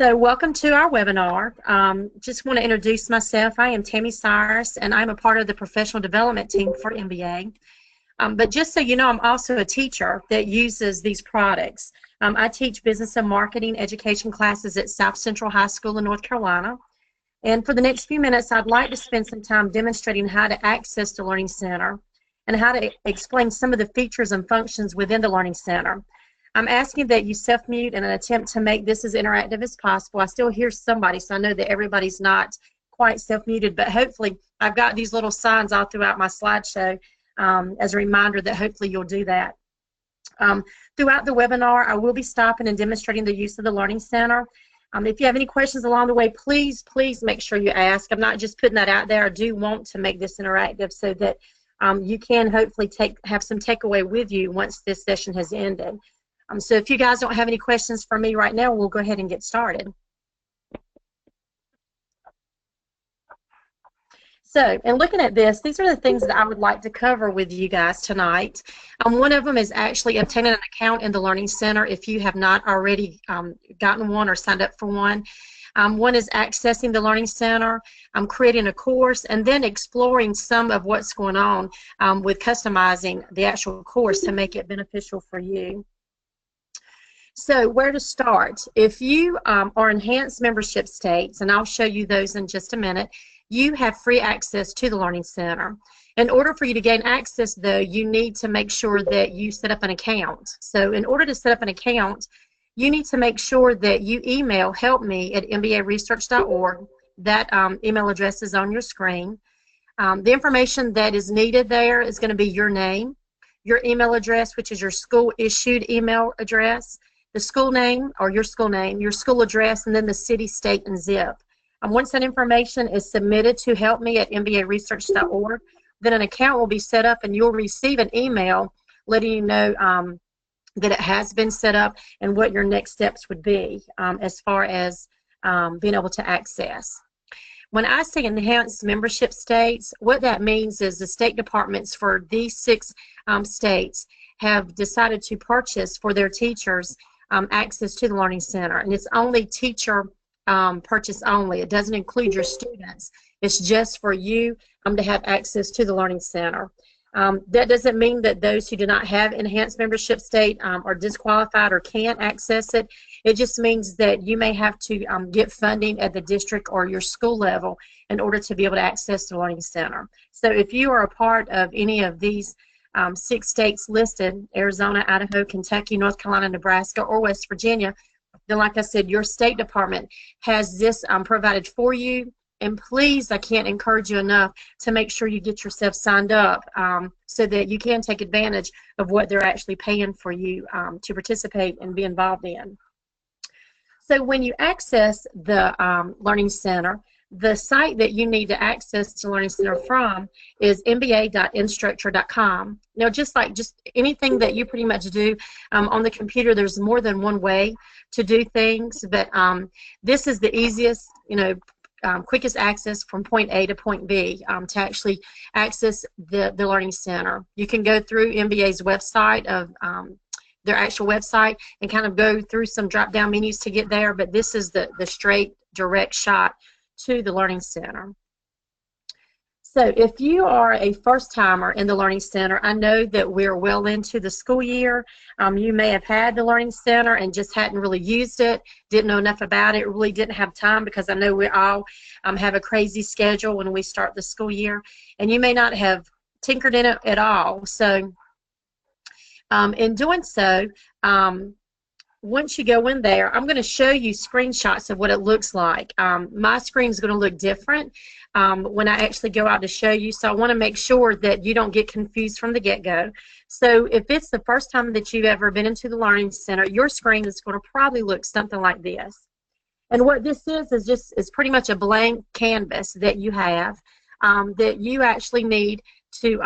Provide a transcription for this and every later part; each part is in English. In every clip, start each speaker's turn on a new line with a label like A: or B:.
A: So welcome to our webinar. Just want to introduce myself. I am Tammy Cyrus, and I'm a part of the professional development team for MBA. But just so you know, I'm also a teacher that uses these products. I teach business and marketing education classes at South Central High School in North Carolina. And for the next few minutes, I'd like to spend some time demonstrating how to access the Learning Center and how to explain some of the features and functions within the Learning Center. I'm asking that you self-mute in an attempt to make this as interactive as possible. I still hear somebody, so I know that everybody's not quite self-muted, but hopefully I've got these little signs all throughout my slideshow as a reminder that hopefully you'll do that. Throughout the webinar, I will be stopping and demonstrating the use of the Learning Center. If you have any questions along the way, please make sure you ask. I'm not just putting that out there. I do want to make this interactive so that you can hopefully have some takeaway with you once this session has ended. So if you guys don't have any questions for me right now, we'll go ahead and get started. So, in looking at this, these are the things that I would like to cover with you guys tonight. One of them is actually obtaining an account in the Learning Center if you have not already gotten one or signed up for one. One is accessing the Learning Center, creating a course, and then exploring some of what's going on with customizing the actual course to make it beneficial for you. So where to start? If you are enhanced membership states, and I'll show you those in just a minute, you have free access to the Learning Center. In order for you to gain access, though, you need to make sure that you set up an account. So in order to set up an account, you need to make sure that you email helpme@mbaresearch.org. That email address is on your screen. The information that is needed there is going to be your name, your email address, which is your school-issued email address, the school name, or your school name, your school address, and then the city, state, and zip. Once that information is submitted to helpme@mbaresearch.org, then an account will be set up and you'll receive an email letting you know that it has been set up and what your next steps would be as far as being able to access. When I say enhanced membership states, what that means is the state departments for these 6 states have decided to purchase for their teachers access to the Learning Center, and it's only teacher purchase only. It doesn't include your students. It's just for you to have access to the Learning Center. That doesn't mean that those who do not have enhanced membership state are disqualified or can't access it. It just means that you may have to get funding at the district or your school level in order to be able to access the Learning Center. So if you are a part of any of these 6 states listed, Arizona, Idaho, Kentucky, North Carolina, Nebraska, or West Virginia, then like I said, your state department has this provided for you. And please, I can't encourage you enough to make sure you get yourself signed up so that you can take advantage of what they're actually paying for you to participate and be involved in. So when you access the Learning Center, the site that you need to access the Learning Center from is mba.instructor.com. Now, just anything that you pretty much do on the computer, there's more than one way to do things, but this is the easiest, quickest access from point A to point B to actually access the Learning Center. You can go through MBA's website of their actual website and kind of go through some drop-down menus to get there, but this is the straight, direct shot to the Learning Center. So if you are a first-timer in the Learning Center, I know that we're well into the school year. You may have had the Learning Center and just hadn't really used it, didn't know enough about it, really didn't have time, because I know we all have a crazy schedule when we start the school year, and you may not have tinkered in it at all. So in doing so, once you go in there, I'm going to show you screenshots of what it looks like. My screen is going to look different when I actually go out to show you, so I want to make sure that you don't get confused from the get-go. So if it's the first time that you've ever been into the Learning Center, your screen is going to probably look something like this. And what this is pretty much a blank canvas that you have that you actually need to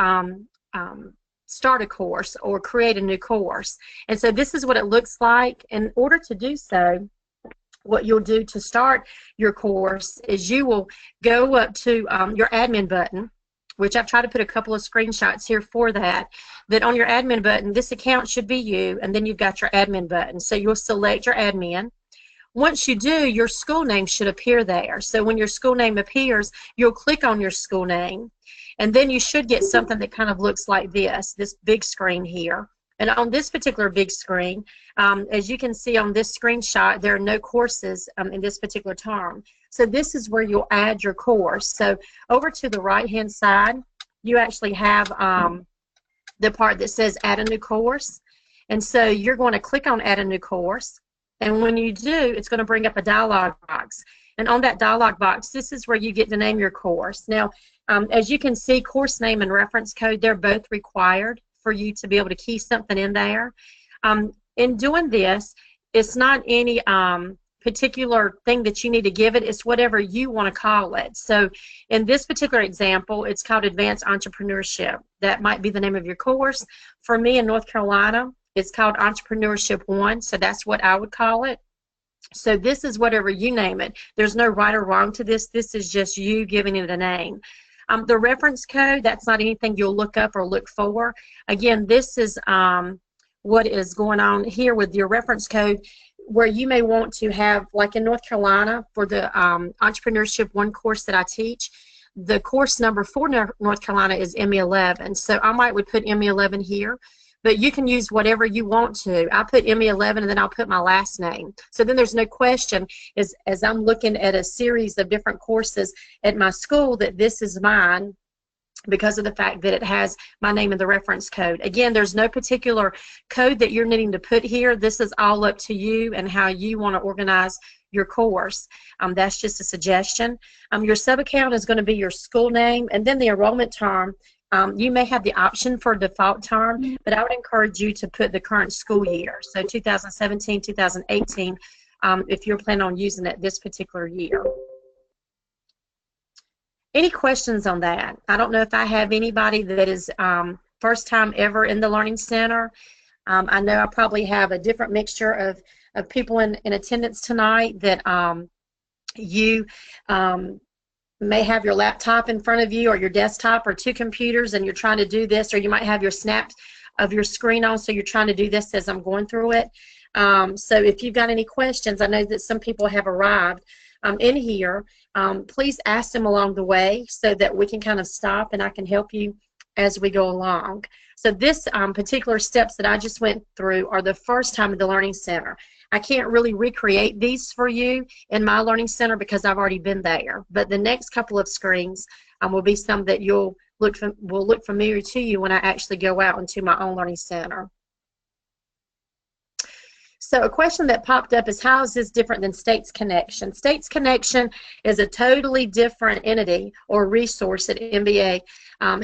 A: start a course or create a new course. And so this is what it looks like. In order to do so, what you'll do to start your course is you will go up to your admin button, which I've tried to put a couple of screenshots here for that on your admin button, this account should be you, and then you've got your admin button. So you'll select your admin. Once you do, your school name should appear there. So when your school name appears, you'll click on your school name, and then you should get something that kind of looks like this big screen here. And on this particular big screen, as you can see on this screenshot, there are no courses in this particular term. So this is where you'll add your course. So over to the right-hand side, you actually have the part that says add a new course. And so you're going to click on add a new course. And when you do, it's going to bring up a dialog box. And on that dialog box, this is where you get to name your course. Now, as you can see, course name and reference code, they're both required for you to be able to key something in there. In doing this, it's not any particular thing that you need to give it. It's whatever you want to call it. So in this particular example, it's called Advanced Entrepreneurship. That might be the name of your course. For me in North Carolina, it's called Entrepreneurship 1, so that's what I would call it. So this is whatever you name it. There's no right or wrong to this. This is just you giving it a name. The reference code, that's not anything you'll look up or look for. Again, this is what is going on here with your reference code, where you may want to have, like in North Carolina, for the Entrepreneurship 1 course that I teach, the course number for North Carolina is ME11. So I would put ME11 here, but you can use whatever you want to. I put ME11 and then I'll put my last name. So then there's no question, as I'm looking at a series of different courses at my school, that this is mine, because of the fact that it has my name in the reference code. Again, there's no particular code that you're needing to put here. This is all up to you and how you want to organize your course. That's just a suggestion. Your sub-account is going to be your school name, and then the enrollment term. You may have the option for default term, but I would encourage you to put the current school year, so 2017, 2018, if you're planning on using it this particular year. Any questions on that? I don't know if I have anybody that is first time ever in the Learning Center. I know I probably have a different mixture of people in attendance tonight that you may have your laptop in front of you, or your desktop, or 2 computers, and you're trying to do this, or you might have your snap of your screen on, so you're trying to do this as I'm going through it. So if you've got any questions, I know that some people have arrived in here. Please ask them along the way so that we can kind of stop and I can help you as we go along. So this particular steps that I just went through are the first time at the Learning Center. I can't really recreate these for you in my Learning Center because I've already been there. But the next couple of screens will be some that will look familiar to you when I actually go out into my own Learning Center. So a question that popped up is, how is this different than States Connection? States Connection is a totally different entity or resource that MBA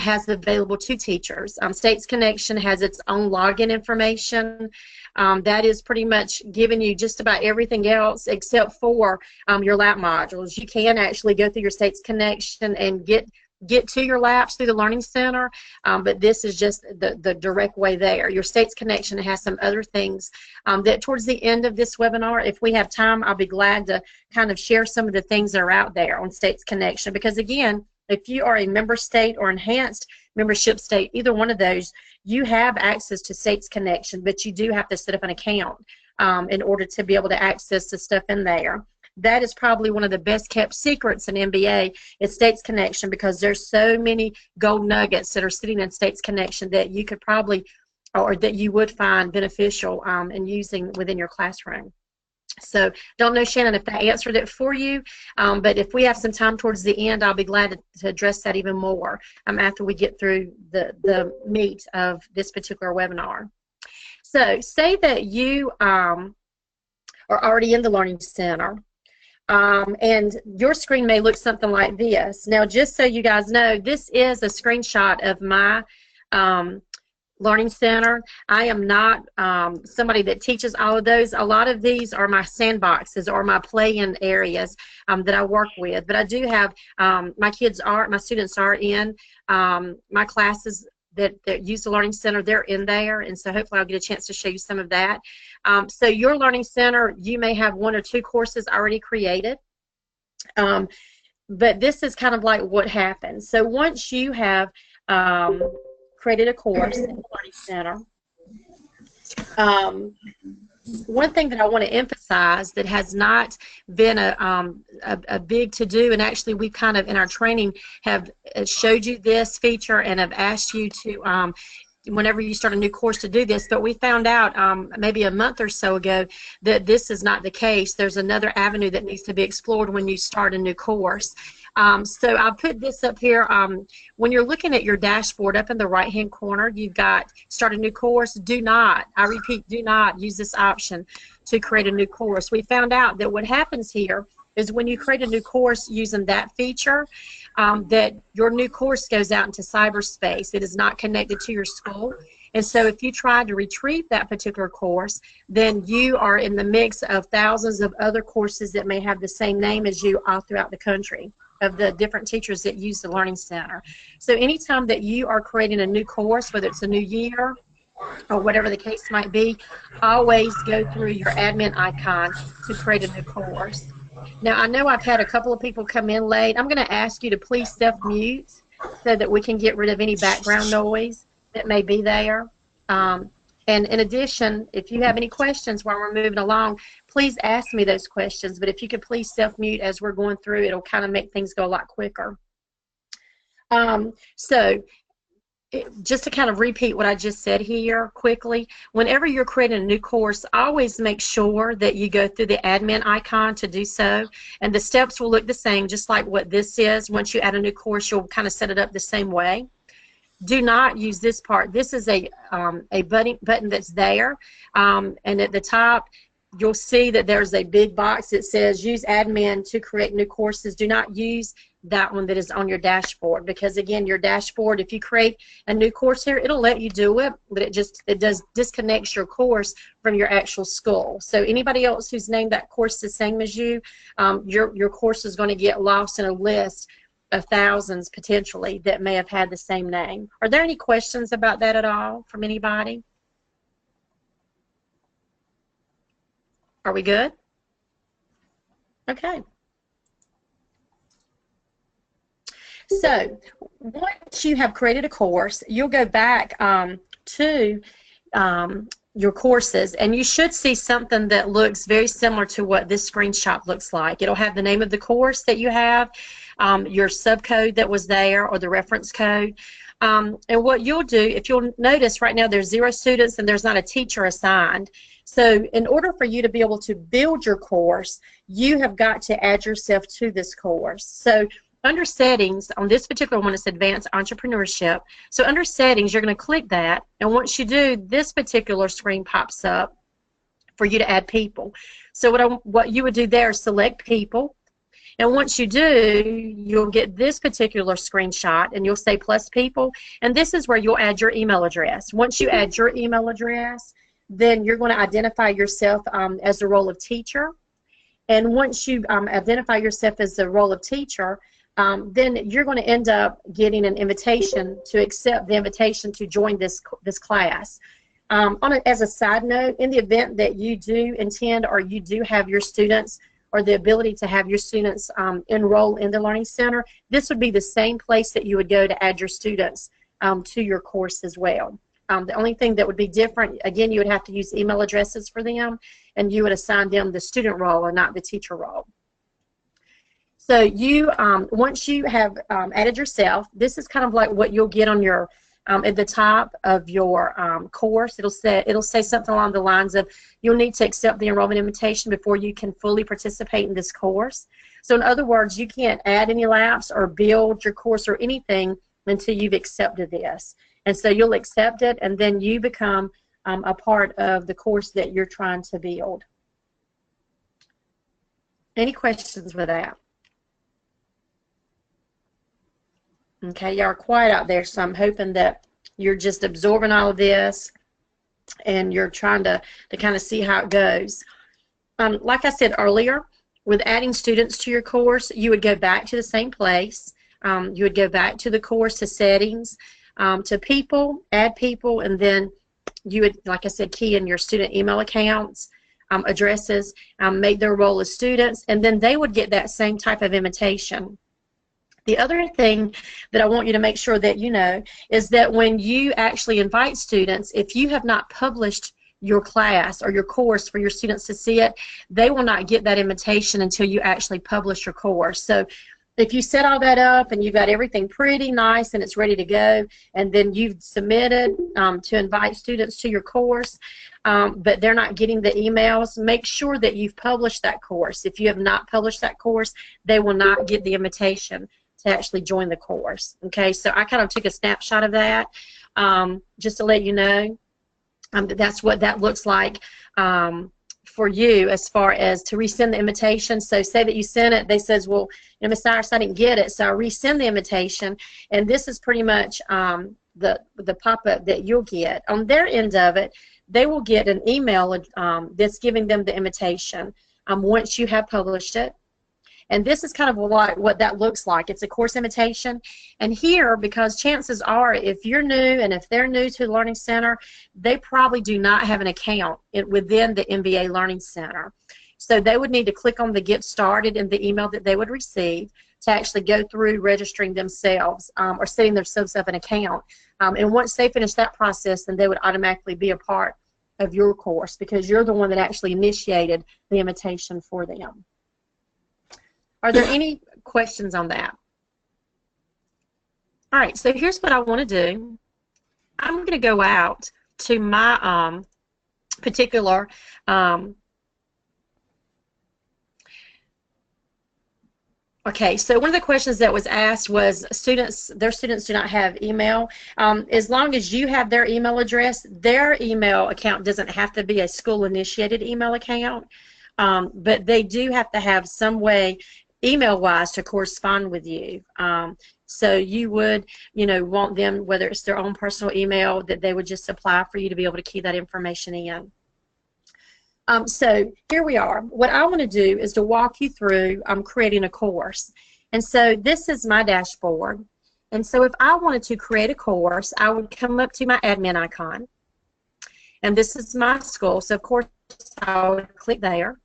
A: has available to teachers. States Connection has its own login information. That is pretty much giving you just about everything else except for your lab modules. You can actually go through your States Connection and get to your labs through the Learning Center, but this is just the direct way there. Your States Connection has some other things that towards the end of this webinar, if we have time, I'll be glad to kind of share some of the things that are out there on States Connection, because again, if you are a member state or enhanced membership state, either one of those, you have access to States Connection, but you do have to set up an account in order to be able to access the stuff in there. That is probably one of the best kept secrets in MBA is States Connection, because there's so many gold nuggets that are sitting in States Connection that you could probably, or that you would find beneficial in using within your classroom. So don't know, Shannon, if that answered it for you, but if we have some time towards the end, I'll be glad to address that even more after we get through the meat of this particular webinar. So say that you are already in the Learning Center. And your screen may look something like this. Now, just so you guys know, this is a screenshot of my Learning Center. I am not somebody that teaches all of those. A lot of these are my sandboxes or my play-in areas that I work with. But I do have, my students are in my classes that use the Learning Center. They're in there, and so hopefully I'll get a chance to show you some of that. So your Learning Center, you may have 1 or 2 courses already created, but this is kind of like what happens. So once you have created a course in the Learning Center, one thing that I want to emphasize that has not been a big to-do, and actually we kind of in our training have showed you this feature and have asked you to whenever you start a new course to do this, but we found out maybe a month or so ago that this is not the case. There's another avenue that needs to be explored when you start a new course. So I put this up here. When you're looking at your dashboard up in the right-hand corner, you've got start a new course. Do not, I repeat, do not use this option to create a new course. We found out that what happens here is when you create a new course using that feature, that your new course goes out into cyberspace. It is not connected to your school. And so if you try to retrieve that particular course, then you are in the mix of thousands of other courses that may have the same name as you all throughout the country, of the different teachers that use the Learning Center. So anytime that you are creating a new course, whether it's a new year or whatever the case might be, always go through your admin icon to create a new course. Now, I know I've had a couple of people come in late. I'm going to ask you to please self-mute so that we can get rid of any background noise that may be there. And in addition, if you have any questions while we're moving along, please ask me those questions. But if you could please self-mute as we're going through, it'll kind of make things go a lot quicker. Just to kind of repeat what I just said here quickly, whenever you're creating a new course, always make sure that you go through the admin icon to do so. And the steps will look the same, just like what this is. Once you add a new course, you'll kind of set it up the same way. Do not use this part. This is a button that's there, and at the top you'll see that there's a big box that says use admin to create new courses. Do not use that one that is on your dashboard, because again, your dashboard, if you create a new course here, it'll let you do it, but it does disconnects your course from your actual school. So anybody else who's named that course the same as you, your course is going to get lost in a list of thousands potentially that may have had the same name. Are there any questions about that at all from anybody? Are we good? Okay. So once you have created a course, you'll go back to your courses, and you should see something that looks very similar to what this screenshot looks like. It'll have the name of the course that you have, your subcode that was there, or the reference code. And what you'll do, if you'll notice right now there's 0 students and there's not a teacher assigned. So in order for you to be able to build your course, you have got to add yourself to this course. So under settings, on this particular one, it's advanced entrepreneurship. So under settings, you're going to click that, and once you do, this particular screen pops up for you to add people. So what you would do there is select people, and once you do, you'll get this particular screenshot, and you'll say plus people, and this is where you'll add your email address. Once you add your email address, then you're going to identify yourself as the role of teacher, and once you identify yourself as the role of teacher, then you're going to end up getting an invitation to accept the invitation to join this class. As a side note, in the event that you do intend or you do have your students or the ability to have your students enroll in the Learning Center, this would be the same place that you would go to add your students to your course as well. The only thing that would be different, again, you would have to use email addresses for them, and you would assign them the student role or not the teacher role. So you, once you have added yourself, this is kind of like what you'll get on your, at the top of your course. It'll say something along the lines of, you'll need to accept the enrollment invitation before you can fully participate in this course. So in other words, you can't add any labs or build your course or anything until you've accepted this. And so you'll accept it, and then you become a part of the course that you're trying to build. Any questions with that? Okay, y'all are quiet out there, so I'm hoping that you're just absorbing all of this and you're trying to kind of see how it goes. Like I said earlier, with adding students to your course, you would go back to the same place. You would go back to the course, to settings, to people, add people, and then you would, like I said, key in your student email accounts, addresses, make their role as students, and then they would get that same type of invitation. The other thing that I want you to make sure that you know is that when you actually invite students, if you have not published your class or your course for your students to see it, they will not get that invitation until you actually publish your course. So if you set all that up and you've got everything pretty nice and it's ready to go, and then you've submitted to invite students to your course, but they're not getting the emails, make sure that you've published that course. If you have not published that course, they will not get the invitation to actually join the course. Okay, so I kind of took a snapshot of that just to let you know that that's what that looks like for you as far as to resend the invitation. So say that you sent it, they says, well, you know, Ms. Cyrus, I didn't get it, so I resend the invitation, and this is pretty much the pop-up that you'll get. On their end of it, they will get an email that's giving them the invitation once you have published it. And this is kind of what that looks like. It's a course invitation. And here, because chances are, if you're new and if they're new to the Learning Center, they probably do not have an account within the MBA Learning Center. So they would need to click on the Get Started in the email that they would receive to actually go through registering themselves or setting themselves up an account. And once they finish that process, then they would automatically be a part of your course because you're the one that actually initiated the invitation for them. Are there any questions on that? All right, so here's what I want to do. I'm going to go out to my particular okay, so one of the questions that was asked was their students do not have email. As long as you have their email address, their email account doesn't have to be a school-initiated email account, but they do have to have some way email-wise to correspond with you. So you would, you know, want them, whether it's their own personal email, that they would just apply for you to be able to key that information in. So here we are. What I want to do is to walk you through creating a course. And so this is my dashboard. And so if I wanted to create a course, I would come up to my admin icon. And this is my school. So, of course, I would click there.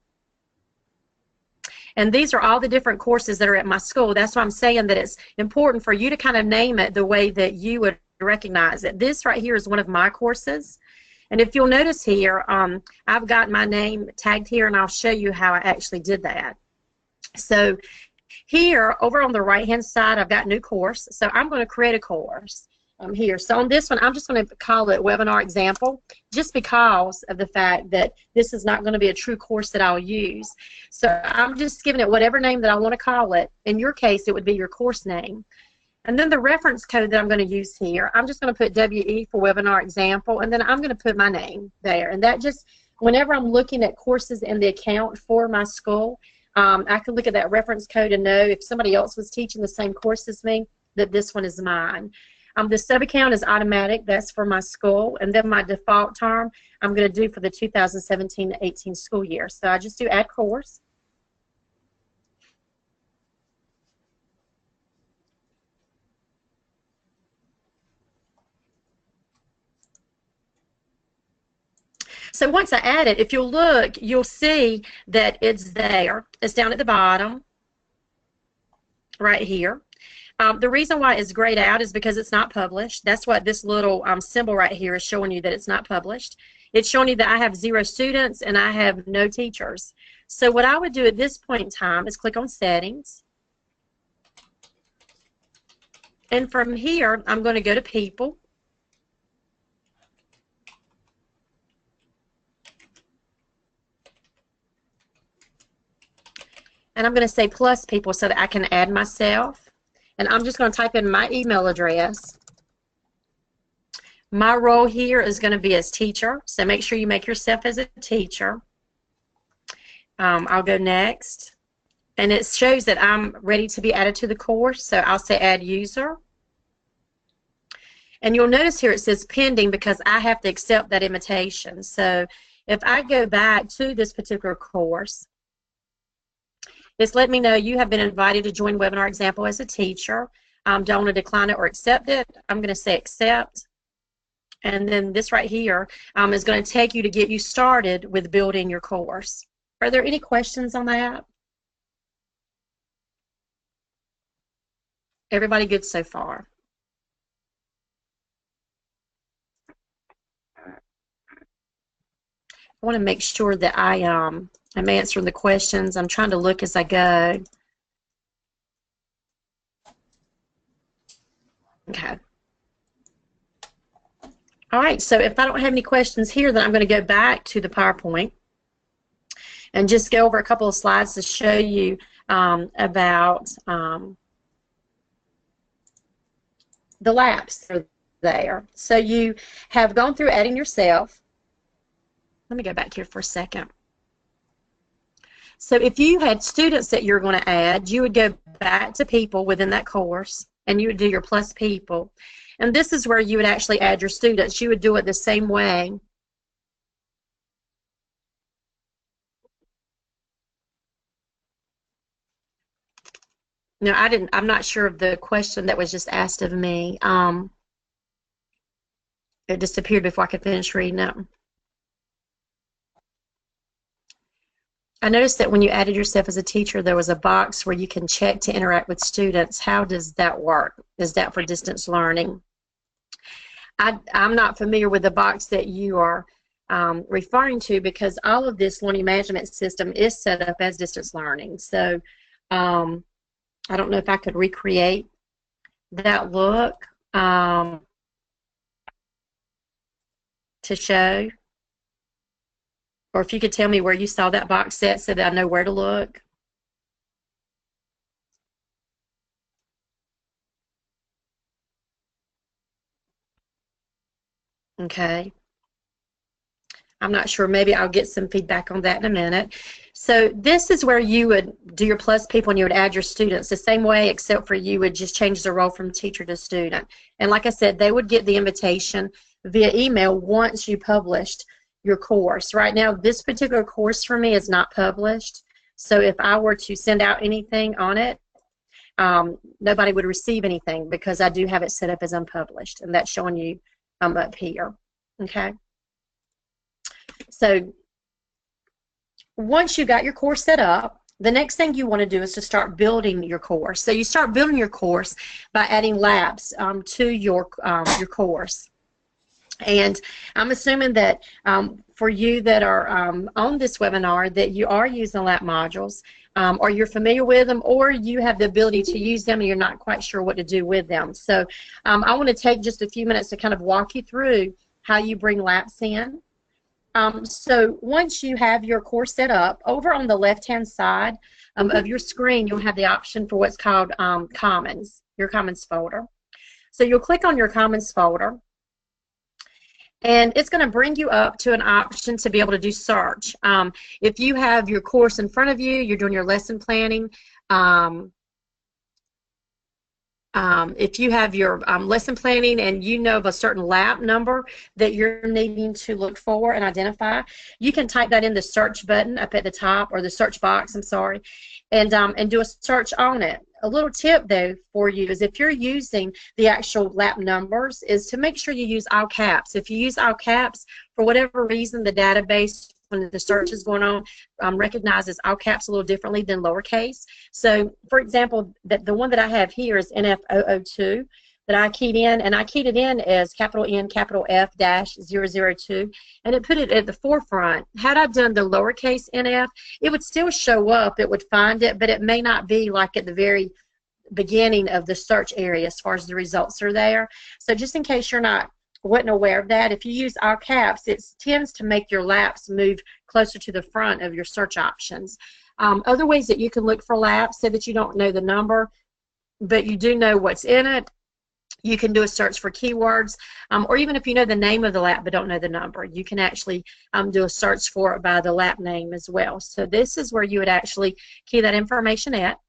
A: And these are all the different courses that are at my school. That's why I'm saying that it's important for you to kind of name it the way that you would recognize it. This right here is one of my courses. And if you'll notice here, I've got my name tagged here, and I'll show you how I actually did that. So here, over on the right-hand side, I've got new course. So I'm going to create a course here. So on this one, I'm just going to call it Webinar Example, just because of the fact that this is not going to be a true course that I'll use. So I'm just giving it whatever name that I want to call it. In your case, it would be your course name. And then the reference code that I'm going to use here, I'm just going to put WE for Webinar Example, and then I'm going to put my name there. And that just, whenever I'm looking at courses in the account for my school, I can look at that reference code and know if somebody else was teaching the same course as me, that this one is mine. The sub-account is automatic. That's for my school. And then my default term I'm going to do for the 2017-18 school year. So I just do Add Course. So once I add it, if you'll look, you'll see that it's there. It's down at the bottom, right here. The reason why it's grayed out is because it's not published. That's what this little symbol right here is showing you, that it's not published. It's showing you that I have 0 students and I have no teachers. So what I would do at this point in time is click on Settings. And from here, I'm going to go to People. And I'm going to say plus people so that I can add myself. And I'm just going to type in my email address. My role here is going to be as teacher, so make sure you make yourself as a teacher. I'll go next. And it shows that I'm ready to be added to the course, so I'll say Add User. And you'll notice here it says pending because I have to accept that invitation. So if I go back to this particular course, it's let me know you have been invited to join Webinar Example as a teacher. Do I want to decline it or accept it? I'm going to say accept. And then this right here is going to take you to get you started with building your course. Are there any questions on that? Everybody good so far? want to make sure that I'm answering the questions. I'm trying to look as I go. Okay. All right, so if I don't have any questions here, then I'm going to go back to the PowerPoint and just go over a couple of slides to show you about the labs that are there. So you have gone through adding yourself. Let me go back here for a second. So if you had students that you're going to add, you would go back to people within that course, and you would do your plus people. And this is where you would actually add your students. You would do it the same way. No, I'm not sure of the question that was just asked of me. It disappeared before I could finish reading it. I noticed that when you added yourself as a teacher, there was a box where you can check to interact with students. How does that work? Is that for distance learning? I'm not familiar with the box that you are referring to, because all of this learning management system is set up as distance learning. So I don't know if I could recreate that look to show. Or if you could tell me where you saw that box set so that I know where to look. Okay. I'm not sure. Maybe I'll get some feedback on that in a minute. So this is where you would do your plus people and you would add your students the same way, except for you would just change the role from teacher to student. And like I said, they would get the invitation via email once you published your course. Right now, this particular course for me is not published. So if I were to send out anything on it, nobody would receive anything because I do have it set up as unpublished. And that's showing you up here. Okay. So once you got your course set up, the next thing you want to do is to start building your course. So you start building your course by adding labs to your course. And I'm assuming that for you that are on this webinar that you are using lab modules, or you're familiar with them, or you have the ability to use them and you're not quite sure what to do with them. So I want to take just a few minutes to kind of walk you through how you bring labs in. So once you have your course set up, over on the left-hand side of your screen, you'll have the option for what's called Commons, your Commons folder. So you'll click on your Commons folder, and it's going to bring you up to an option to be able to do search. If you have your course in front of you, you're doing your lesson planning, if you have your lesson planning and you know of a certain lab number that you're needing to look for and identify, you can type that in the search button up at the top, or the search box, I'm sorry, and do a search on it. A little tip, though, for you is if you're using the actual lab numbers is to make sure you use all caps. If you use all caps, for whatever reason, the database, when the search is going on, recognizes all caps a little differently than lowercase. So, for example, the one that I have here is NF002 that I keyed in, and I keyed it in as capital N, capital F -002, and it put it at the forefront. Had I done the lowercase NF, it would still show up, it would find it, but it may not be like at the very beginning of the search area as far as the results are there. So just in case you're wasn't aware of that, if you use all caps, it tends to make your labs move closer to the front of your search options. Other ways that you can look for labs, so that you don't know the number, but you do know what's in it, you can do a search for keywords, or even if you know the name of the lab but don't know the number, you can actually do a search for it by the lab name as well. So this is where you would actually key that information at.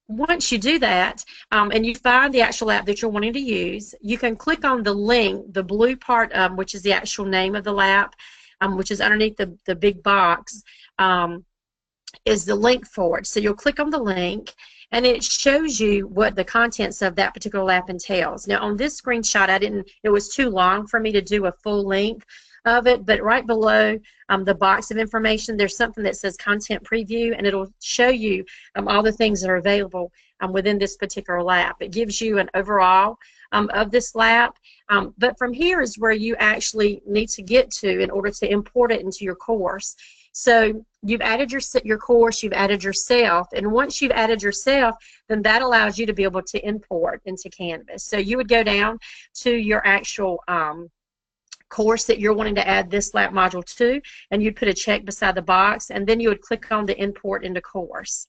A: Once you do that, and you find the actual lab that you're wanting to use, you can click on the link, the blue part, which is the actual name of the lab, which is underneath the big box, is the link for it. So you'll click on the link, and it shows you what the contents of that particular lab entails. Now, on this screenshot, it was too long for me to do a full link of it, but right below the box of information, there's something that says Content Preview, and it'll show you all the things that are available within this particular lab. It gives you an overall of this lab, but from here is where you actually need to get to in order to import it into your course. So you've added your course, you've added yourself, and once you've added yourself, then that allows you to be able to import into Canvas. So you would go down to your actual course that you're wanting to add this lab module to, and you'd put a check beside the box, and then you would click on the Import into Course.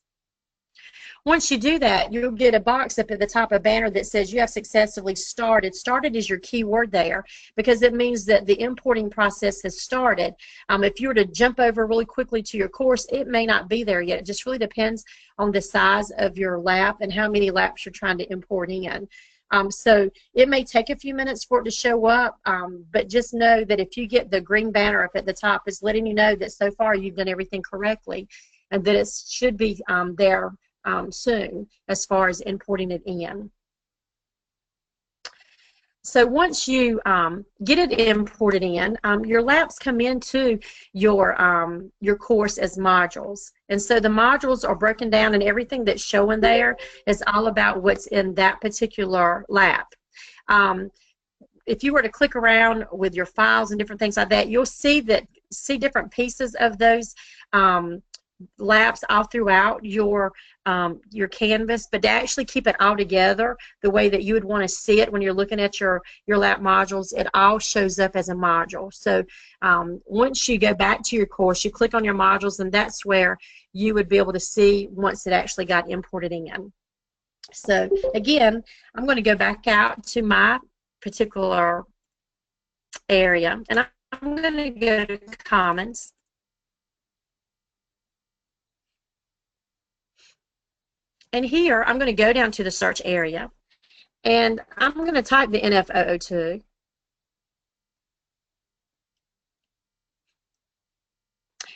A: Once you do that, you'll get a box up at the top, a banner that says you have successfully started. Started is your keyword there because it means that the importing process has started. If you were to jump over really quickly to your course, it may not be there yet. It just really depends on the size of your lab and how many labs you're trying to import in. So it may take a few minutes for it to show up, but just know that if you get the green banner up at the top, it's letting you know that so far you've done everything correctly and that it should be there soon as far as importing it in. So once you get it imported in, your labs come into your course as modules. And so the modules are broken down, and everything that's showing there is all about what's in that particular lab. If you were to click around with your files and different things like that, you'll see different pieces of those labs all throughout your Canvas, but to actually keep it all together the way that you would want to see it when you're looking at your lab modules, it all shows up as a module. So once you go back to your course, you click on your modules, and that's where you would be able to see once it actually got imported in. So again, I'm going to go back out to my particular area, and I'm going to go to Commons. And here, I'm going to go down to the search area, and I'm going to type the NF002.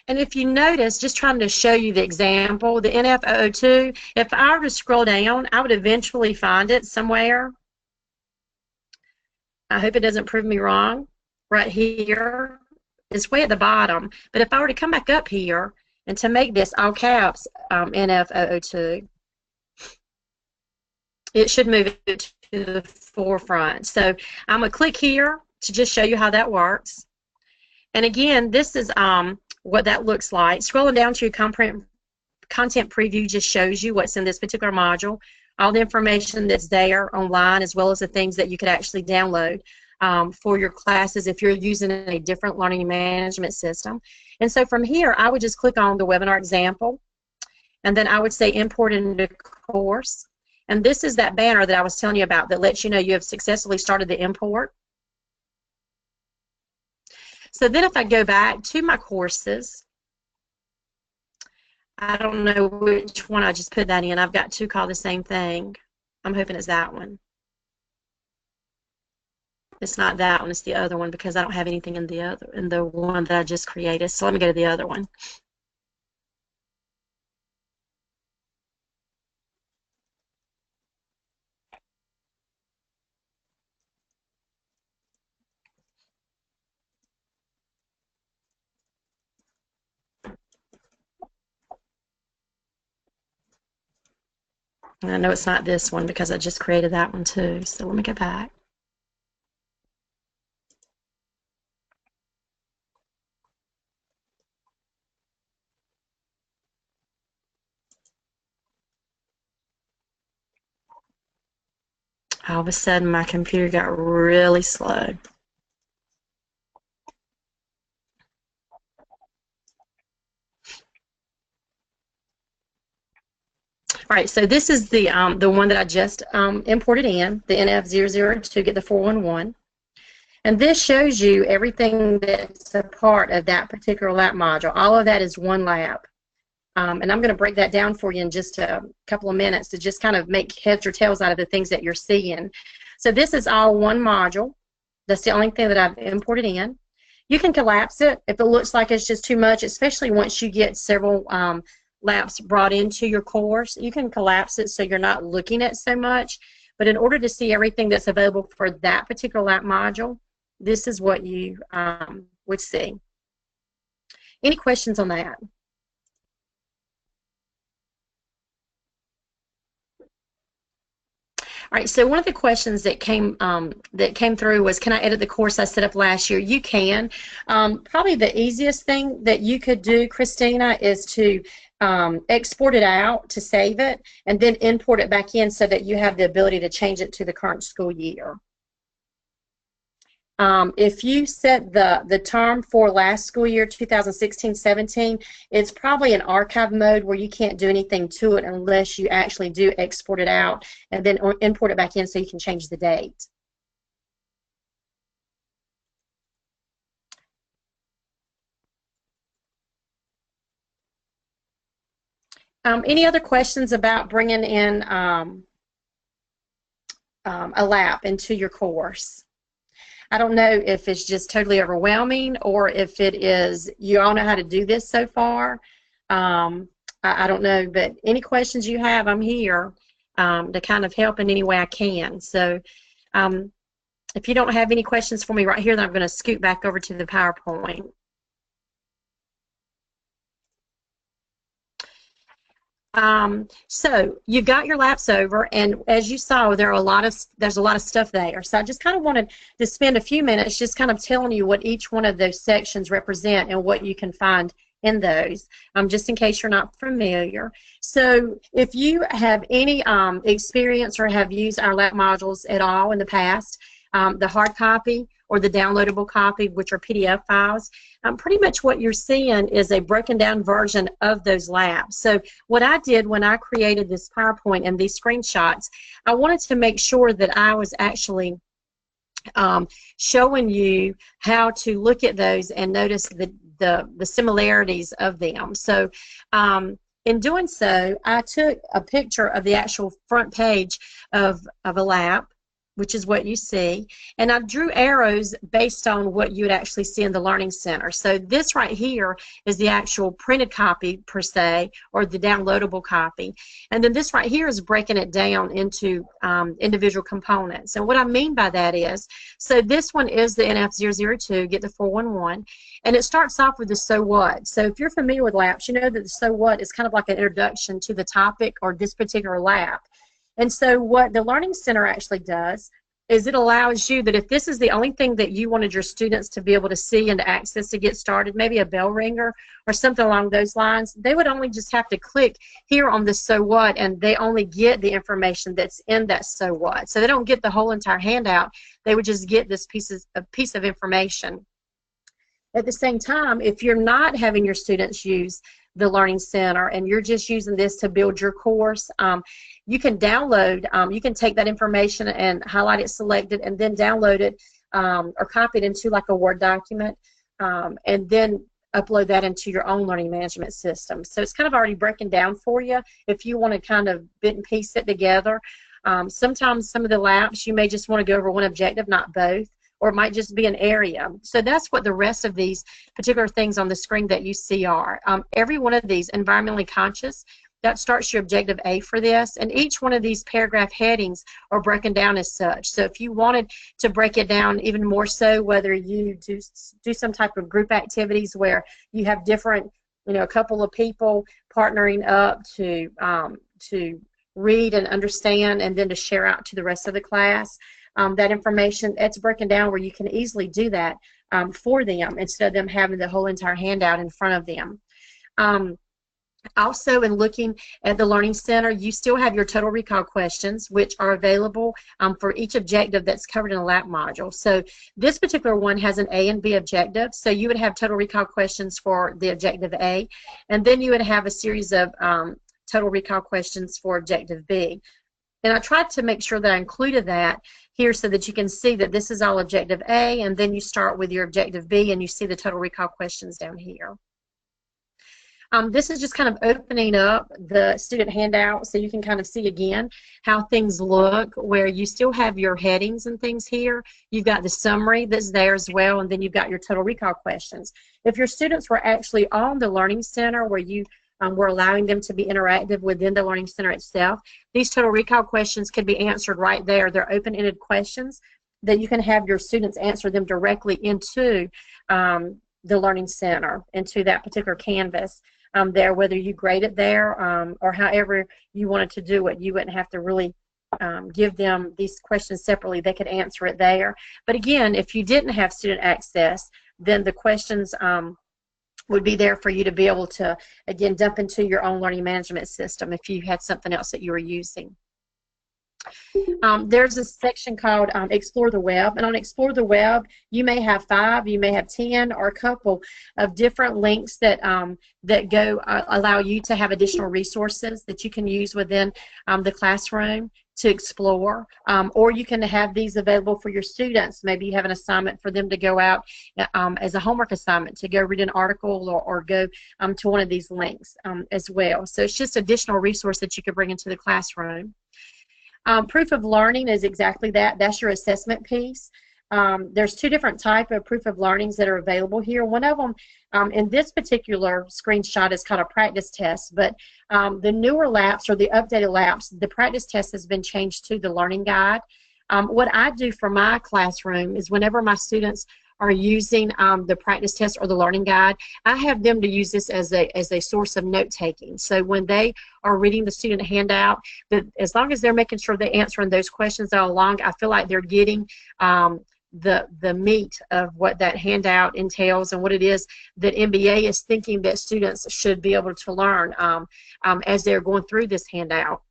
A: And if you notice, just trying to show you the example, the NF002, if I were to scroll down, I would eventually find it somewhere. I hope it doesn't prove me wrong. Right here. It's way at the bottom. But if I were to come back up here, and to make this all caps NF002, it should move it to the forefront. So I'm going to click here to just show you how that works. And again, this is what that looks like. Scrolling down to your content preview just shows you what's in this particular module, all the information that's there online, as well as the things that you could actually download for your classes if you're using a different learning management system. And so from here, I would just click on the webinar example, and then I would say import into course. And this is that banner that I was telling you about that lets you know you have successfully started the import. So then if I go back to my courses, I don't know which one I just put that in. I've got two called the same thing. I'm hoping it's that one. It's not that one, it's the other one because I don't have anything in the one that I just created. So let me go to the other one. And I know it's not this one because I just created that one too. So let me go back. All of a sudden my computer got really slow. All right, so this is the one that I just imported in, the NF002, get the 411. And this shows you everything that's a part of that particular lab module. All of that is one lab. And I'm going to break that down for you in just a couple of minutes to just kind of make heads or tails out of the things that you're seeing. So this is all one module. That's the only thing that I've imported in. You can collapse it if it looks like it's just too much, especially once you get several labs brought into your course. You can collapse it so you're not looking at so much. But in order to see everything that's available for that particular lab module, this is what you would see. Any questions on that? All right, so one of the questions that came through was, can I edit the course I set up last year? You can. Probably the easiest thing that you could do, Christina, is to export it out to save it and then import it back in so that you have the ability to change it to the current school year. If you set the term for last school year, 2016-17, it's probably in archive mode where you can't do anything to it unless you actually do export it out and then import it back in so you can change the date. Any other questions about bringing in a lap into your course? I don't know if it's just totally overwhelming or if it is, you all know how to do this so far. I don't know, but any questions you have, I'm here to kind of help in any way I can. So if you don't have any questions for me right here, then I'm going to scoot back over to the PowerPoint. So you've got your laps over, and as you saw, there's a lot of stuff there. So I just kind of wanted to spend a few minutes just kind of telling you what each one of those sections represent and what you can find in those, just in case you're not familiar. So if you have any experience or have used our lap modules at all in the past, the hard copy or the downloadable copy, which are PDF files, pretty much what you're seeing is a broken down version of those labs. So what I did when I created this PowerPoint and these screenshots, I wanted to make sure that I was actually showing you how to look at those and notice the similarities of them. So in doing so, I took a picture of the actual front page of a lab, which is what you see, and I drew arrows based on what you would actually see in the Learning Center. So this right here is the actual printed copy per se, or the downloadable copy, and then this right here is breaking it down into individual components. And what I mean by that is, so this one is the NF002, get the 411, and it starts off with the so what. So if you're familiar with labs, you know that the so what is kind of like an introduction to the topic or this particular lab. And so what the Learning Center actually does is it allows you that if this is the only thing that you wanted your students to be able to see and to access to get started, maybe a bell ringer or something along those lines, they would only just have to click here on the so what, and they only get the information that's in that so what. So they don't get the whole entire handout. They would just get this piece of information. At the same time, if you're not having your students use the Learning Center and you're just using this to build your course, you can download, you can take that information and highlight it, select it, and then download it or copy it into like a Word document, and then upload that into your own learning management system. So it's kind of already breaking down for you if you want to kind of bit and piece it together. Sometimes some of the labs you may just want to go over one objective, not both, or it might just be an area. So that's what the rest of these particular things on the screen that you see are. Every one of these, environmentally conscious, that starts your objective A for this, and each one of these paragraph headings are broken down as such. So if you wanted to break it down even more so, whether you do some type of group activities where you have different, a couple of people partnering up to read and understand and then to share out to the rest of the class, that information, it's broken down where you can easily do that for them instead of them having the whole entire handout in front of them. Also, in looking at the Learning Center, you still have your total recall questions, which are available for each objective that's covered in a lab module. So this particular one has an A and B objective, so you would have total recall questions for the objective A, and then you would have a series of total recall questions for objective B. And I tried to make sure that I included that here so that you can see that this is all objective A, and then you start with your objective B and you see the total recall questions down here. This is just kind of opening up the student handout so you can kind of see again how things look, where you still have your headings and things here. You've got the summary that's there as well, and then you've got your total recall questions. If your students were actually on the Learning Center where you were allowing them to be interactive within the Learning Center itself, these total recall questions can be answered right there. They're open-ended questions. that you can have your students answer them directly into the Learning Center, into that particular canvas there, whether you grade it there or however you wanted to do it. You wouldn't have to really give them these questions separately. They could answer it there. But again, if you didn't have student access, then the questions would be there for you to be able to, again, dump into your own learning management system if you had something else that you were using. There's a section called Explore the Web, and on Explore the Web, you may have 5, you may have 10, or a couple of different links that allow you to have additional resources that you can use within the classroom to explore, or you can have these available for your students. Maybe you have an assignment for them to go out as a homework assignment to go read an article or go to one of these links as well. So it's just additional resource that you could bring into the classroom. Proof of learning is exactly that. That's your assessment piece. There's 2 different types of proof of learnings that are available here. One of them in this particular screenshot is called a practice test, but the newer LAPs or the updated LAPs, the practice test has been changed to the learning guide. What I do for my classroom is whenever my students are using the practice test or the learning guide, I have them to use this as a source of note-taking. So when they are reading the student handout, that as long as they're making sure they're answering those questions all along, I feel like they're getting the meat of what that handout entails and what it is that MBA is thinking that students should be able to learn as they're going through this handout.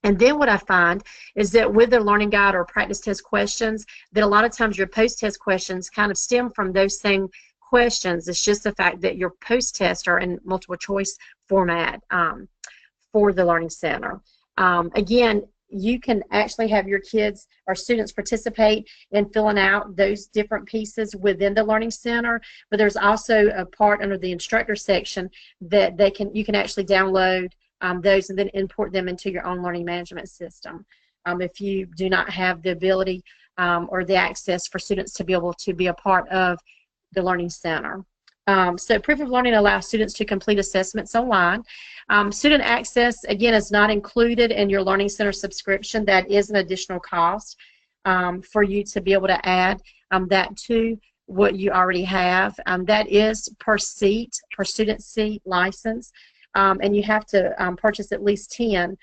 A: And then what I find is that with the learning guide or practice test questions, that a lot of times your post-test questions kind of stem from those same questions. It's just the fact that your post-tests are in multiple choice format for the Learning Center. Again, you can actually have your kids or students participate in filling out those different pieces within the Learning Center, but there's also a part under the instructor section that you can actually download those and then import them into your own learning management system if you do not have the ability or the access for students to be able to be a part of the Learning Center. So proof of learning allows students to complete assessments online. Student access, again, is not included in your Learning Center subscription. That is an additional cost for you to be able to add that to what you already have. That is per seat, per student seat license. And you have to purchase at least 10,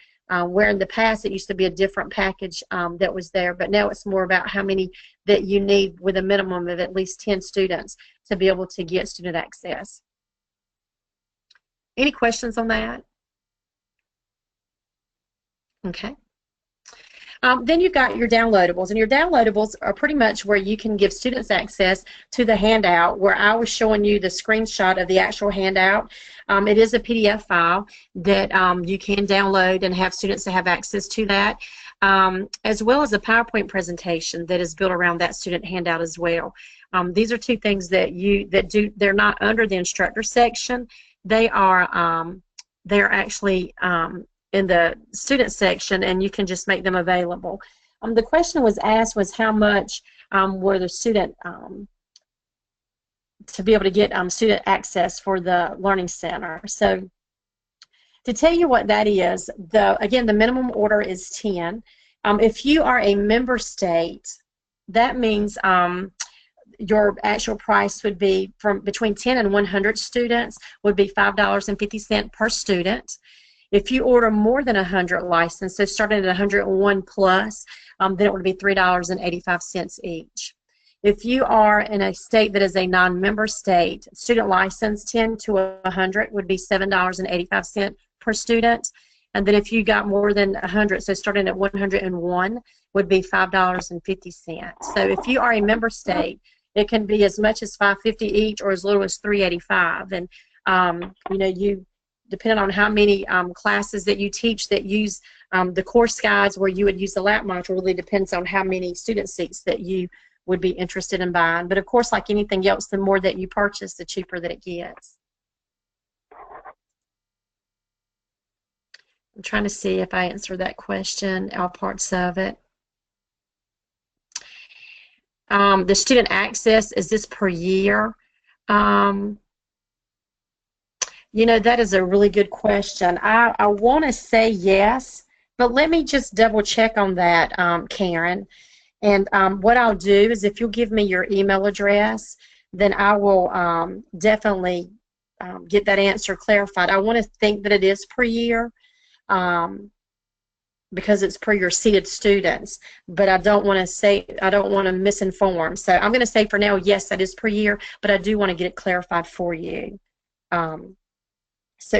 A: where in the past it used to be a different package that was there, but now it's more about how many that you need with a minimum of at least 10 students to be able to get student access. Any questions on that? Okay. Then you've got your downloadables, and your downloadables are pretty much where you can give students access to the handout, where I was showing you the screenshot of the actual handout. It is a PDF file that you can download and have students that have access to that, as well as a PowerPoint presentation that is built around that student handout as well. These are 2 things that they're not under the instructor section. They are they're actually in the student section, and you can just make them available. The question was asked was how much were the student to be able to get student access for the Learning Center. So to tell you what that is, again, the minimum order is 10. If you are a member state, that means your actual price would be from between 10 and 100 students would be $5.50 per student. If you order more than 100 licenses, so starting at 101 plus, then it would be $3.85 each. If you are in a state that is a non-member state, student license 10 to 100 would be $7.85 per student. And then if you got more than 100, so starting at 101 would be $5.50. So if you are a member state, it can be as much as $5.50 each or as little as $3.85. And you know, depending on how many classes that you teach that use the course guides where you would use the lap module, really depends on how many student seats that you would be interested in buying. But of course, like anything else, the more that you purchase, the cheaper that it gets. I'm trying to see if I answered that question, all parts of it. The student access, is this per year? You know, that is a really good question. I want to say yes, but let me just double check on that, Karen. And what I'll do is if you'll give me your email address, then I will definitely get that answer clarified. I want to think that it is per year because it's per your seated students, but I don't want to misinform. So I'm going to say for now, yes, that is per year, but I do want to get it clarified for you. So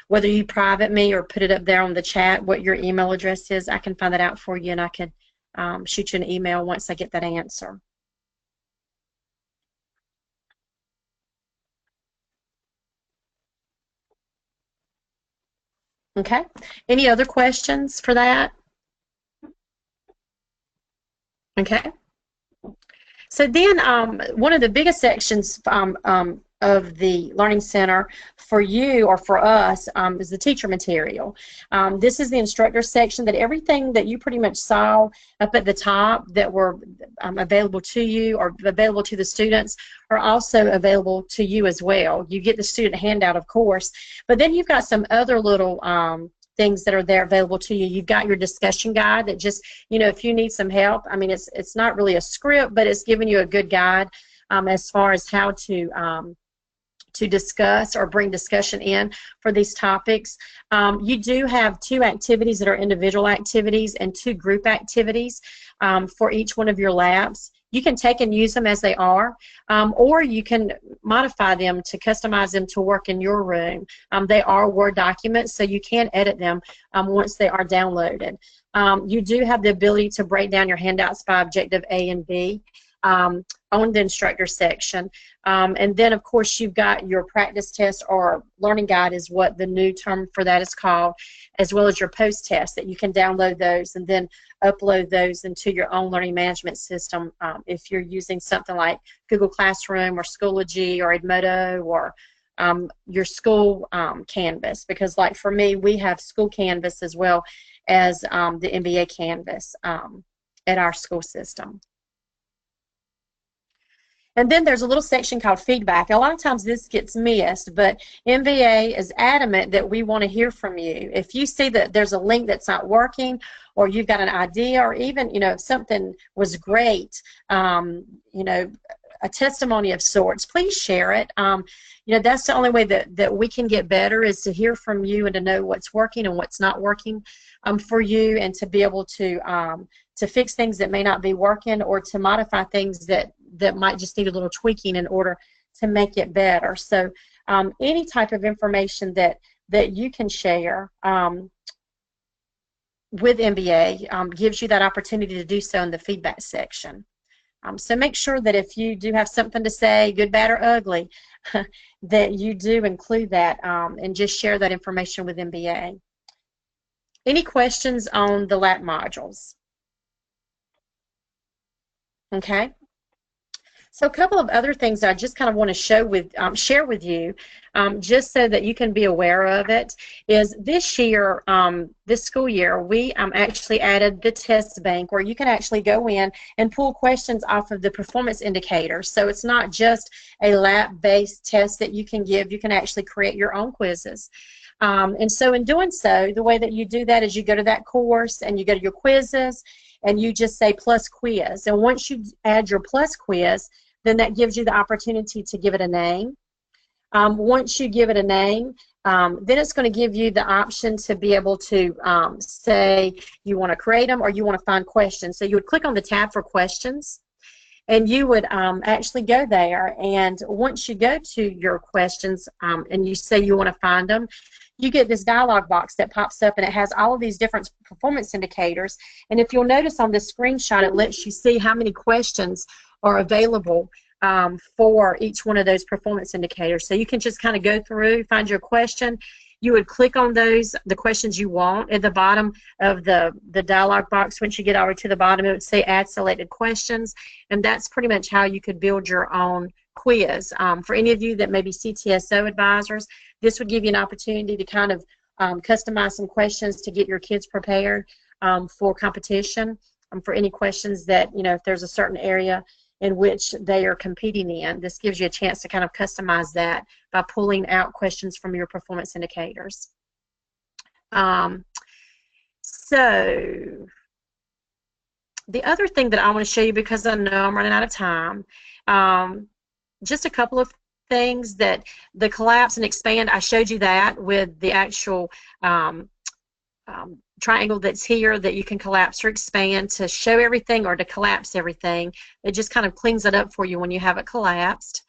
A: whether you private me or put it up there on the chat, what your email address is, I can find that out for you, and I can shoot you an email once I get that answer. Okay. Any other questions for that? Okay. So then one of the biggest sections of the Learning Center for you or for us is the teacher material. This is the instructor section, that everything that you pretty much saw up at the top that were available to you or available to the students are also available to you as well. You get the student handout, of course, but then you've got some other little things that are there available to you. You've got your discussion guide that just, if you need some help, I mean, it's not really a script, but it's giving you a good guide as far as how to discuss or bring discussion in for these topics. You do have 2 activities that are individual activities and 2 group activities for each one of your labs. You can take and use them as they are, or you can modify them to customize them to work in your room. They are Word documents, so you can edit them once they are downloaded. You do have the ability to break down your handouts by objective A and B on the instructor section. And then, of course, you've got your practice test, or learning guide is what the new term for that is called, as well as your post test, that you can download those and then upload those into your own learning management system if you're using something like Google Classroom or Schoology or Edmodo or your school Canvas, because like for me, we have school Canvas as well as the MBA Canvas at our school system. And then there's a little section called feedback. A lot of times this gets missed, but MBA is adamant that we want to hear from you. If you see that there's a link that's not working, or you've got an idea, or even, if something was great, a testimony of sorts, please share it. That's the only way that we can get better, is to hear from you and to know what's working and what's not working for you, and to be able to fix things that may not be working, or to modify things that might just need a little tweaking in order to make it better. So any type of information that you can share with MBA gives you that opportunity to do so in the feedback section. So make sure that if you do have something to say, good, bad, or ugly, that you do include that and just share that information with MBA. Any questions on the lab modules? Okay. So a couple of other things I just kind of want to share with you, just so that you can be aware of it, is this year, this school year, we actually added the test bank, where you can actually go in and pull questions off of the performance indicators. So it's not just a lab-based test that you can give. You can actually create your own quizzes. And so in doing so, the way that you do that is you go to that course and you go to your quizzes, and you just say plus quiz. And once you add your plus quiz, then that gives you the opportunity to give it a name. Once you give it a name, then it's going to give you the option to be able to say you want to create them or you want to find questions. So you would click on the tab for questions, and you would actually go there, and once you go to your questions and you say you want to find them, you get this dialog box that pops up, and it has all of these different performance indicators. And if you'll notice on this screenshot, it lets you see how many questions are available for each one of those performance indicators. So you can just kind of go through, find your question. You would click on those, the questions you want. At the bottom of the dialog box, once you get over to the bottom, it would say add selected questions, and that's pretty much how you could build your own quiz. For any of you that may be CTSO advisors, this would give you an opportunity to kind of customize some questions to get your kids prepared for competition, for any questions that, if there's a certain area in which they are competing in. This gives you a chance to kind of customize that by pulling out questions from your performance indicators. So The other thing that I want to show you, because I know I'm running out of time, just a couple of things that the collapse and expand, I showed you that with the actual triangle that's here that you can collapse or expand to show everything or to collapse everything. It just kind of cleans it up for you when you have it collapsed.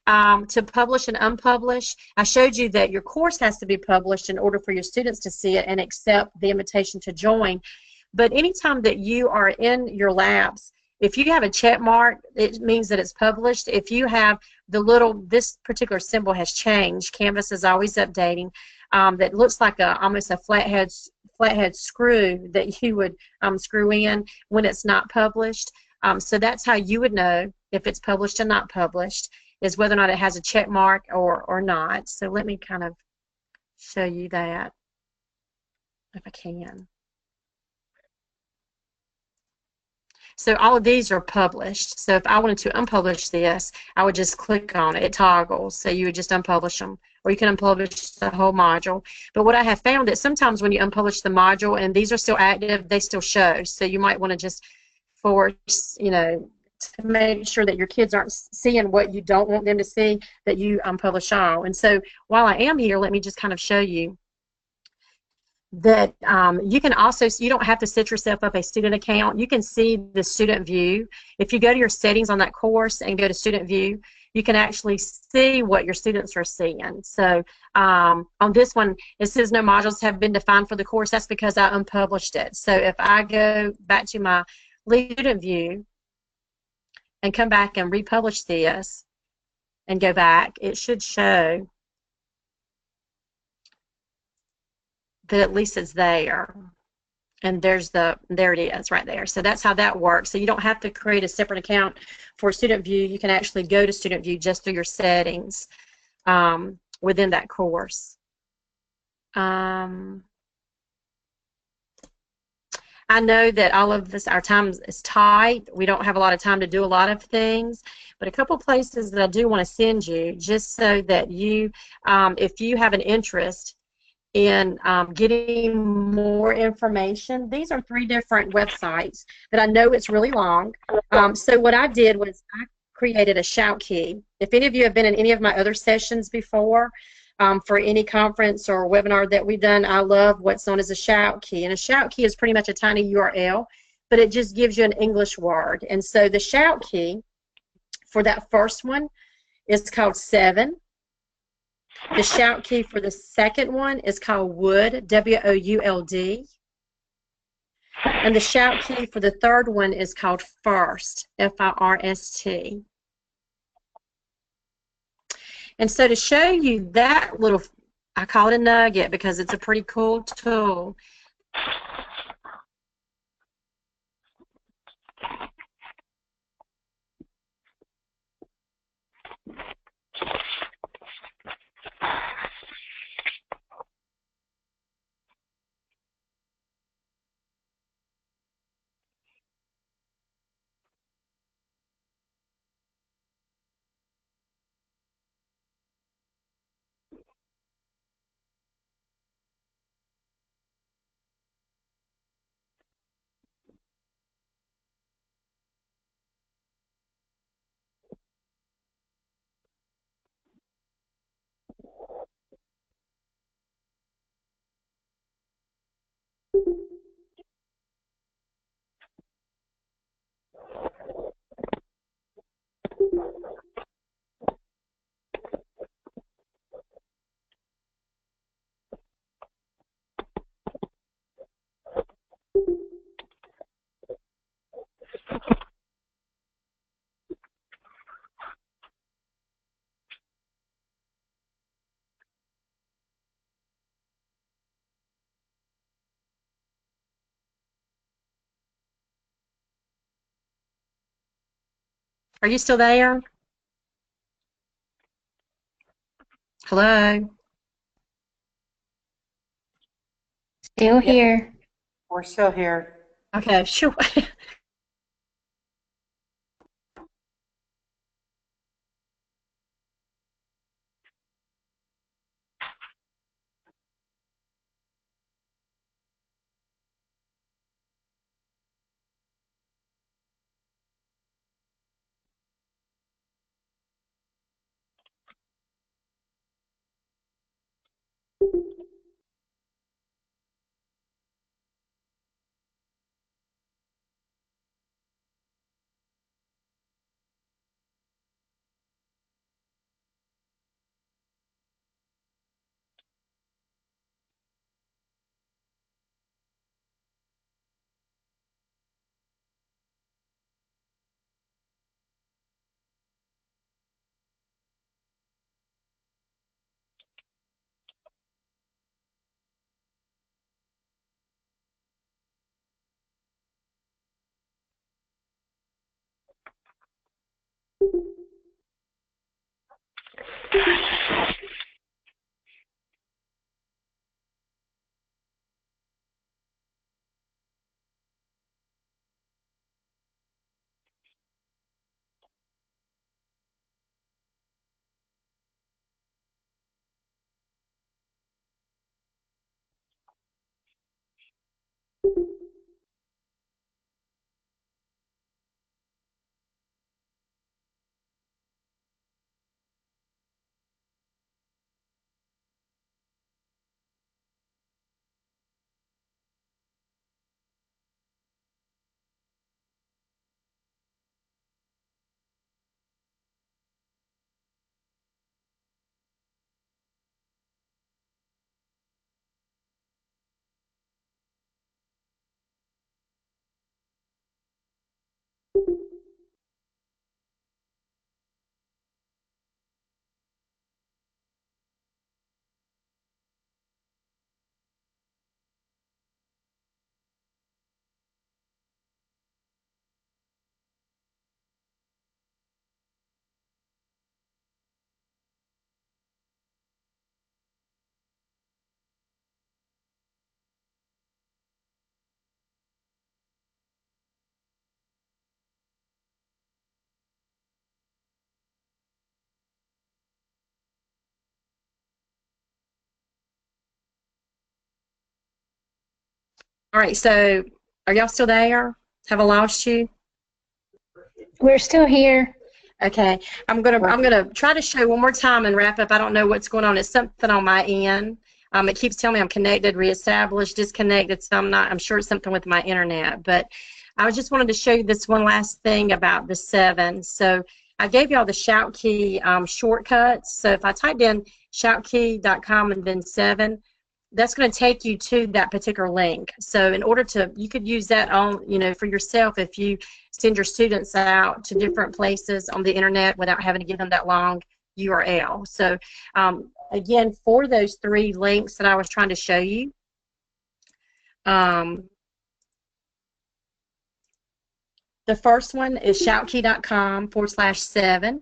A: To publish and unpublish, I showed you that your course has to be published in order for your students to see it and accept the invitation to join. But anytime that you are in your labs, if you have a check mark, it means that it's published. If you have the little, this particular symbol has changed, Canvas is always updating, that looks like almost a flathead screw that you would screw in when it's not published. So that's how you would know if it's published and not published, is whether or not it has a check mark or not. So let me kind of show you that if I can. So all of these are published. So if I wanted to unpublish this, I would just click on it. It toggles. So you would just unpublish them, or you can unpublish the whole module. But what I have found that sometimes when you unpublish the module and these are still active, they still show. So you might want to just force, you know, to make sure that your kids aren't seeing what you don't want them to see, that you unpublish all. And so while I am here, let me just kind of show you that you can also, you don't have to set yourself up a student account. You can see the student view. If you go to your settings on that course and go to student view, you can actually see what your students are seeing. So on this one, it says no modules have been defined for the course. That's because I unpublished it. So if I go back to my student view and come back and republish this and go back, it should show that at least it's there. And there it is right there. So that's how that works. So you don't have to create a separate account for Student View. You can actually go to Student View just through your settings within that course. I know that all of this, our time is tight. We don't have a lot of time to do a lot of things, but a couple places that I do want to send you, just so that you, if you have an interest in getting more information. These are 3 different websites that I know it's really long. So what I did was I created a shout key. If any of you have been in any of my other sessions before for any conference or webinar that we've done, I love what's known as a shout key. And a shout key is pretty much a tiny URL, but it just gives you an English word. And so the shout key for that first one is called 7. The shout key for the second one is called Would, W-O-U-L-D. And the shout key for the third one is called First, F-I-R-S-T. And so to show you that little, I call it a nugget because it's a pretty cool tool. Are you still there? Hello?
B: Still here.
C: We're still here.
A: Okay, sure. All right, so are y'all still there? Have I lost you?
B: We're still here.
A: Okay, I'm gonna try to show one more time and wrap up. I don't know what's going on. It's something on my end. It keeps telling me I'm connected, reestablished, disconnected. So I'm sure it's something with my internet. But I just wanted to show you this one last thing about the 7. So I gave y'all the Shout Key shortcuts. So if I typed in shoutkey.com and then 7, that's going to take you to that particular link. So in order to, you could use that on, for yourself if you send your students out to different places on the internet without having to give them that long URL. So again, for those 3 links that I was trying to show you, the first one is shoutkey.com/7.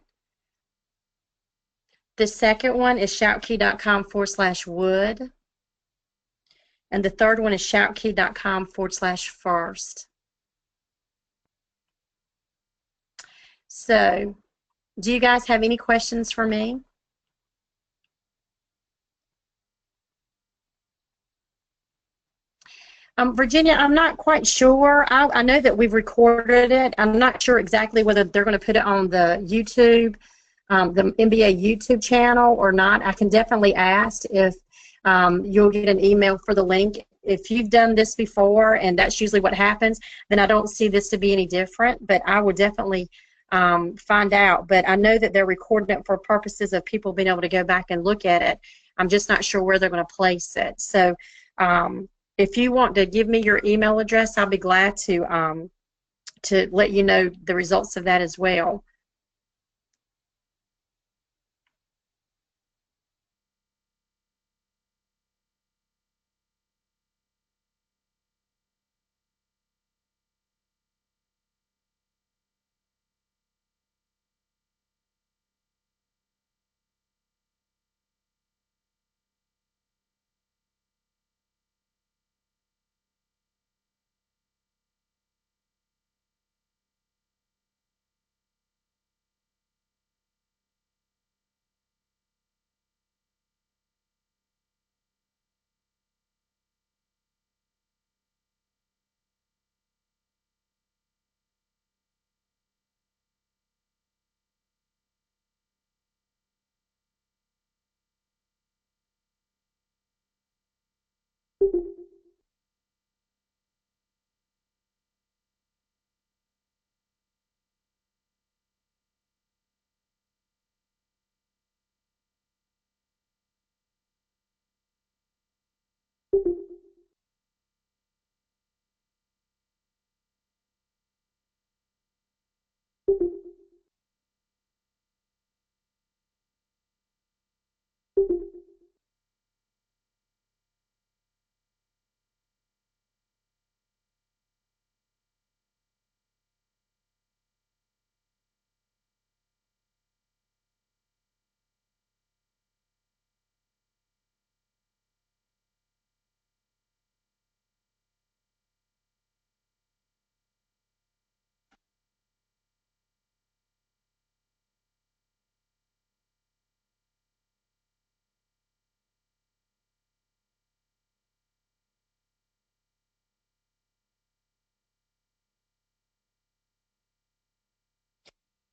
A: The second one is shoutkey.com/wood. And the third one is shoutkey.com/first. So, do you guys have any questions for me? Virginia, I'm not quite sure. I know that we've recorded it. I'm not sure exactly whether they're going to put it on the YouTube, the MBA YouTube channel or not. I can definitely ask if you'll get an email for the link. If you've done this before, and that's usually what happens, then I don't see this to be any different, but I will definitely find out. But I know that they're recording it for purposes of people being able to go back and look at it. I'm just not sure where they're going to place it. So if you want to give me your email address, I'll be glad to let you know the results of that as well.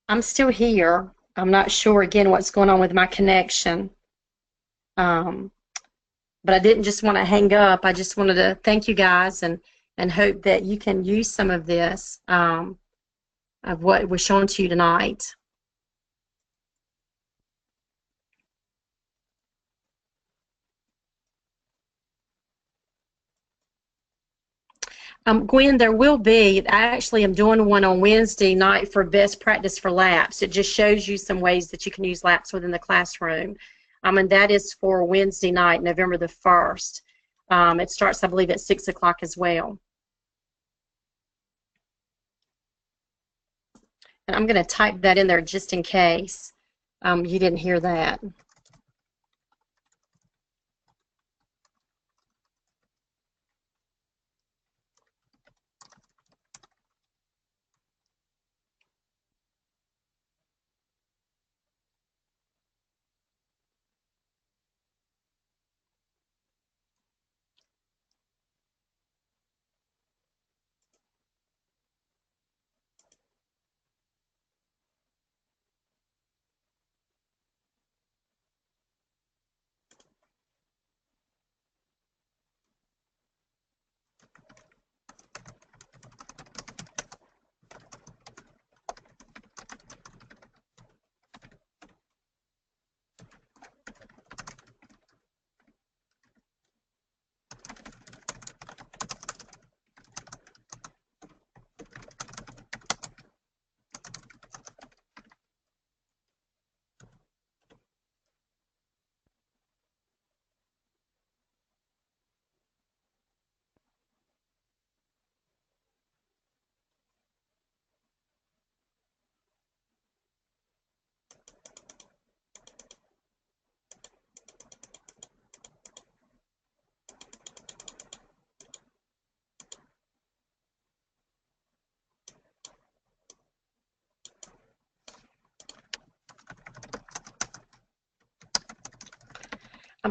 A: I'm still here. I'm not sure, again, what's going on with my connection. But I didn't just want to hang up. I just wanted to thank you guys and hope that you can use some of this, of what was shown to you tonight. Gwen, there will be, I actually am doing one on Wednesday night for best practice for LAPS. It just shows you some ways that you can use LAPS within the classroom. And that is for Wednesday night, November the 1st. It starts, I believe, at 6 o'clock as well. And I'm going to type that in there just in case you didn't hear that.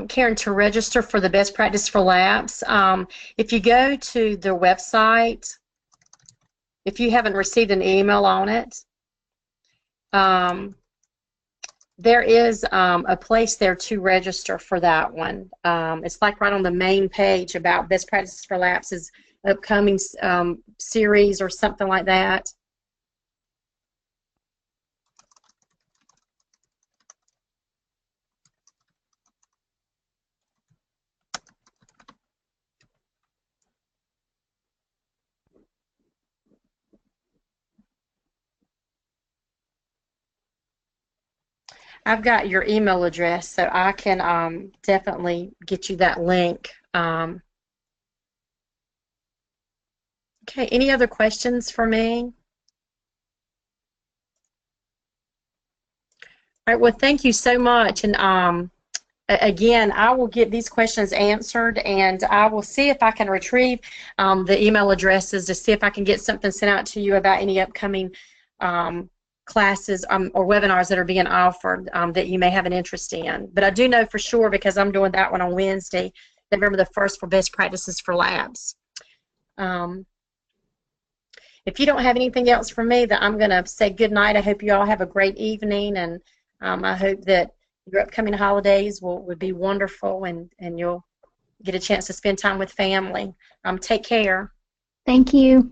A: Karen, to register for the best practice for LAPS, if you go to their website, if you haven't received an email on it, there is a place there to register for that one. It's like right on the main page about best practices for LAPS's upcoming series or something like that. I've got your email address, so I can definitely get you that link. Okay, any other questions for me? All right, well, thank you so much. And again, I will get these questions answered, and I will see if I can retrieve the email addresses to see if I can get something sent out to you about any upcoming classes or webinars that are being offered that you may have an interest in. But I do know for sure, because I'm doing that one on Wednesday, November the 1st, for best practices for LAPS. If you don't have anything else for me, then I'm going to say good night. I hope you all have a great evening, and I hope that your upcoming holidays would be wonderful, and you'll get a chance to spend time with family. Take care.
B: Thank you.